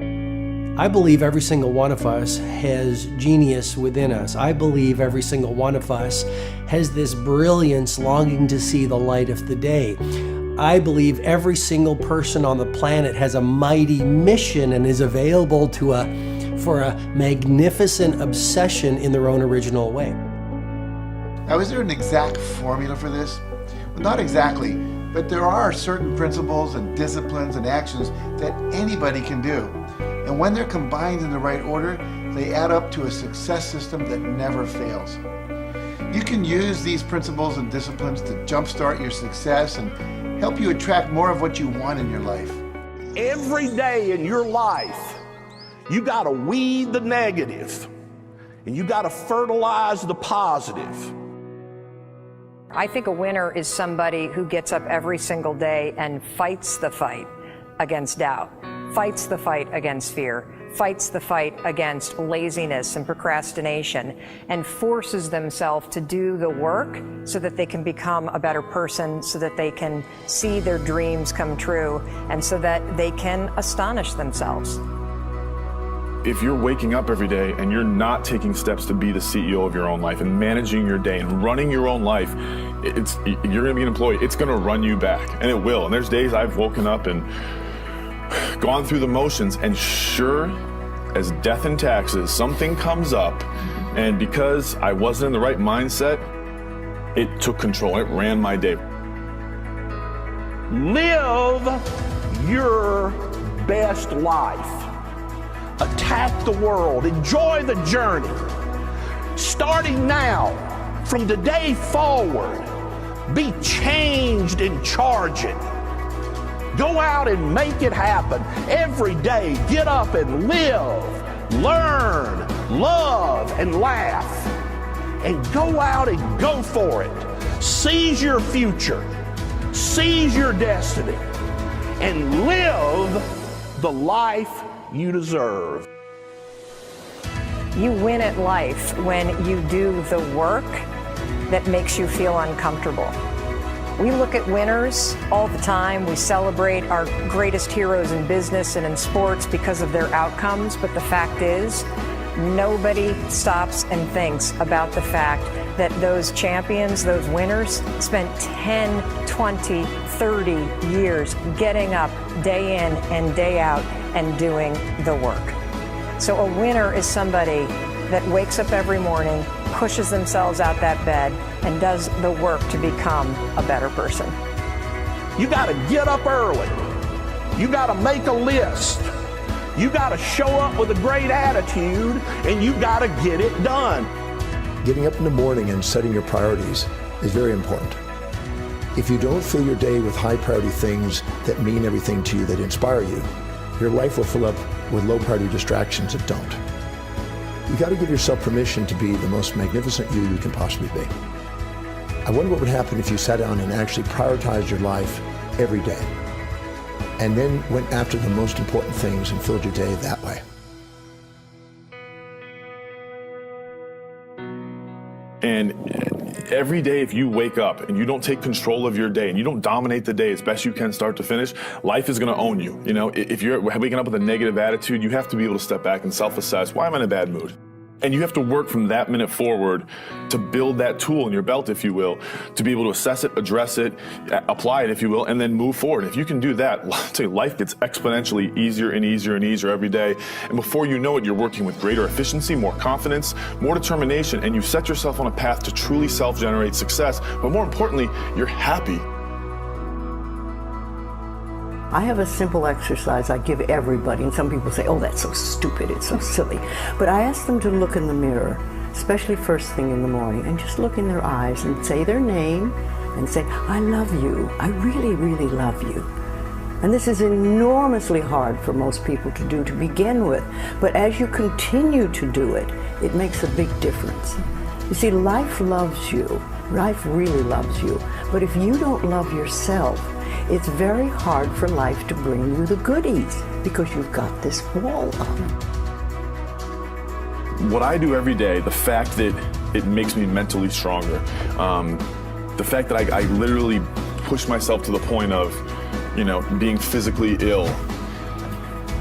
I believe every single one of us has genius within us. I believe every single one of us has this brilliance longing to see the light of the day. I believe every single person on the planet has a mighty mission and is available for a magnificent obsession in their own original way. Now, is there an exact formula for this? Well, not exactly, but there are certain principles and disciplines and actions that anybody can do. And when they're combined in the right order, they add up to a success system that never fails. You can use these principles and disciplines to jumpstart your success and help you attract more of what you want in your life. Every day in your life, you gotta weed the negative and you gotta fertilize the positive. I think a winner is somebody who gets up every single day and fights the fight against doubt, fights the fight against fear, fights the fight against laziness and procrastination, and forces themselves to do the work so that they can become a better person, so that they can see their dreams come true, and so that they can astonish themselves. If you're waking up every day and you're not taking steps to be the CEO of your own life and managing your day and running your own life, you're gonna be an employee. It's gonna run you back, and it will. And there's days I've woken up and gone through the motions, and sure as death and taxes, something comes up, and because I wasn't in the right mindset, it took control. It ran my day. Live your best life. Attack the world. Enjoy the journey. Starting now, from today forward, be changed and charge it. Go out and make it happen. Every day, get up and live, learn, love, and laugh. And go out and go for it. Seize your future. Seize your destiny. And live the life you deserve. You win at life when you do the work that makes you feel uncomfortable. We look at winners all the time. We celebrate our greatest heroes in business and in sports because of their outcomes, but the fact is, nobody stops and thinks about the fact that those champions, those winners, spent 10, 20, 30 years getting up day in and day out and doing the work. So a winner is somebody that wakes up every morning, pushes themselves out that bed, and does the work to become a better person. You got to get up early. You got to make a list. You got to show up with a great attitude, and you got to get it done. Getting up in the morning and setting your priorities is very important. If you don't fill your day with high priority things that mean everything to you, that inspire you, your life will fill up with low priority distractions that don't. You got to give yourself permission to be the most magnificent you can possibly be. I wonder what would happen if you sat down and actually prioritized your life every day, and then went after the most important things and filled your day that way. And every day, if you wake up and you don't take control of your day and you don't dominate the day as best you can start to finish, life is going to own you. You know, if you're waking up with a negative attitude, you have to be able to step back and self-assess, why am I in a bad mood? And you have to work from that minute forward to build that tool in your belt, if you will, to be able to assess it, address it, apply it, if you will, and then move forward. If you can do that, I'll tell you, life gets exponentially easier and easier and easier every day. And before you know it, you're working with greater efficiency, more confidence, more determination, and you've set yourself on a path to truly self-generate success. But more importantly, you're happy. I have a simple exercise I give everybody, and some people say, oh, that's so stupid, it's so silly. But I ask them to look in the mirror, especially first thing in the morning, and just look in their eyes and say their name and say, I love you, I really, really love you. And this is enormously hard for most people to do to begin with, but as you continue to do it, it makes a big difference. You see, life loves you, life really loves you, but if you don't love yourself, it's very hard for life to bring you the goodies because you've got this wall up. What I do every day, the fact that it makes me mentally stronger, the fact that I literally push myself to the point of, you know, being physically ill,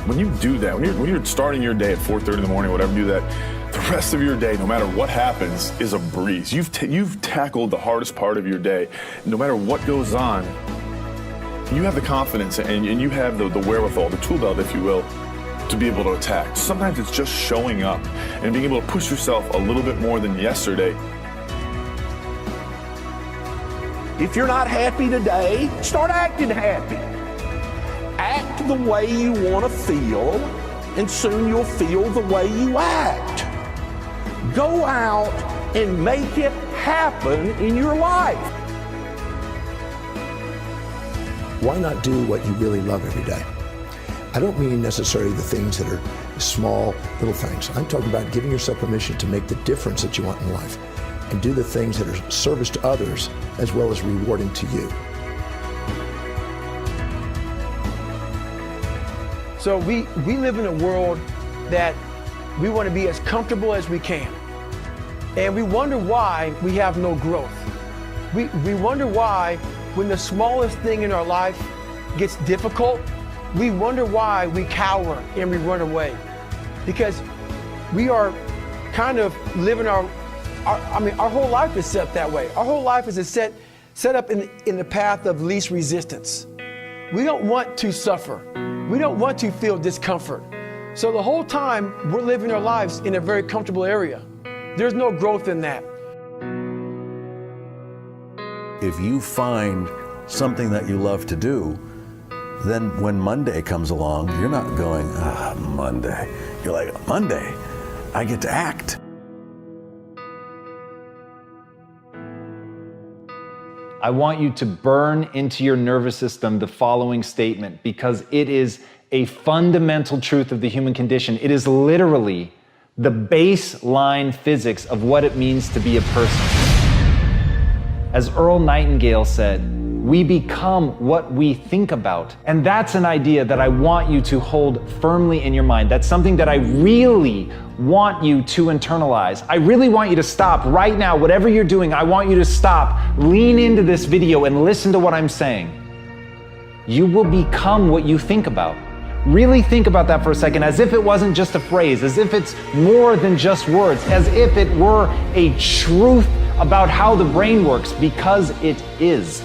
When you do that, when you're starting your day at 4:30 in the morning, whatever, do that, the rest of your day, no matter what happens, is a breeze. You've tackled the hardest part of your day. No matter what goes on, you have the confidence and you have the wherewithal, the tool belt, if you will, to be able to attack. Sometimes it's just showing up and being able to push yourself a little bit more than yesterday. If you're not happy today, start acting happy. Act the way you want to feel, and soon you'll feel the way you act. Go out and make it happen in your life. Why not do what you really love every day? I don't mean necessarily the things that are small, little things. I'm talking about giving yourself permission to make the difference that you want in life and do the things that are service to others as well as rewarding to you. So we live in a world that we want to be as comfortable as we can. And we wonder why we have no growth. We wonder why when the smallest thing in our life gets difficult, we wonder why we cower and we run away. Because we are kind of living our whole life is set that way. Our whole life is set up in the path of least resistance. We don't want to suffer. We don't want to feel discomfort. So the whole time we're living our lives in a very comfortable area. There's no growth in that. If you find something that you love to do, then when Monday comes along, you're not going, Monday. You're like, Monday, I get to act. I want you to burn into your nervous system the following statement, because it is a fundamental truth of the human condition. It is literally the baseline physics of what it means to be a person. As Earl Nightingale said, we become what we think about. And that's an idea that I want you to hold firmly in your mind. That's something that I really want you to internalize. I really want you to stop right now. Whatever you're doing, I want you to stop, lean into this video and listen to what I'm saying. You will become what you think about. Really think about that for a second, as if it wasn't just a phrase, as if it's more than just words, as if it were a truth about how the brain works, because it is.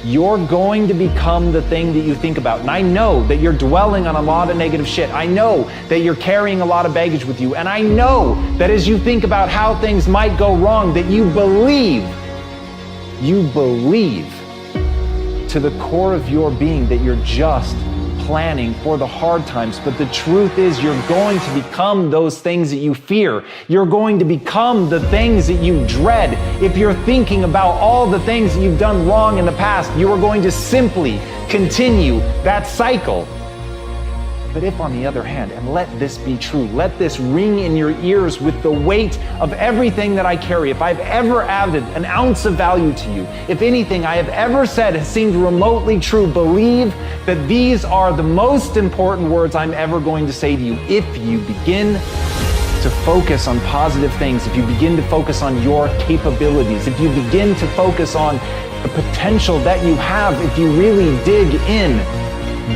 You're going to become the thing that you think about. And I know that you're dwelling on a lot of negative shit. I know that you're carrying a lot of baggage with you. And I know that as you think about how things might go wrong, that you believe to the core of your being that you're just planning for the hard times. But the truth is, you're going to become those things that you fear. You're going to become the things that you dread. If you're thinking about all the things that you've done wrong in the past, you are going to simply continue that cycle. But if, on the other hand, and let this be true, let this ring in your ears with the weight of everything that I carry, if I've ever added an ounce of value to you, if anything I have ever said has seemed remotely true, believe that these are the most important words I'm ever going to say to you. If you begin to focus on positive things, if you begin to focus on your capabilities, if you begin to focus on the potential that you have, if you really dig in,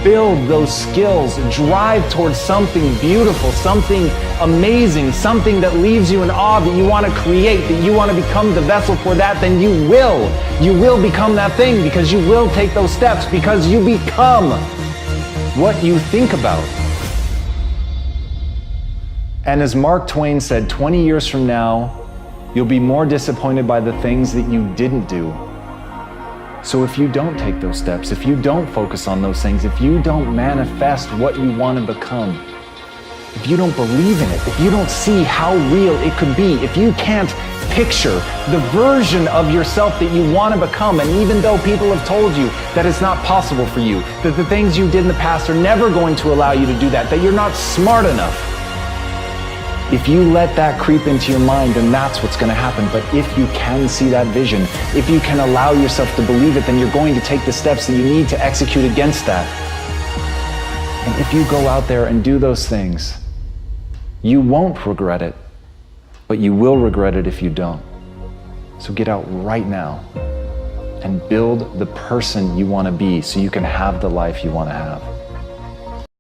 build those skills, drive towards something beautiful, something amazing, something that leaves you in awe, that you want to create, that you want to become the vessel for that, then you will become that thing, because you will take those steps, because you become what you think about. And as Mark Twain said, 20 years from now, you'll be more disappointed by the things that you didn't do. So if you don't take those steps, if you don't focus on those things, if you don't manifest what you want to become, if you don't believe in it, if you don't see how real it could be, if you can't picture the version of yourself that you want to become, and even though people have told you that it's not possible for you, that the things you did in the past are never going to allow you to do that, that you're not smart enough, if you let that creep into your mind, then that's what's going to happen. But if you can see that vision, if you can allow yourself to believe it, then you're going to take the steps that you need to execute against that. And if you go out there and do those things, you won't regret it, but you will regret it if you don't. So get out right now and build the person you want to be so you can have the life you want to have.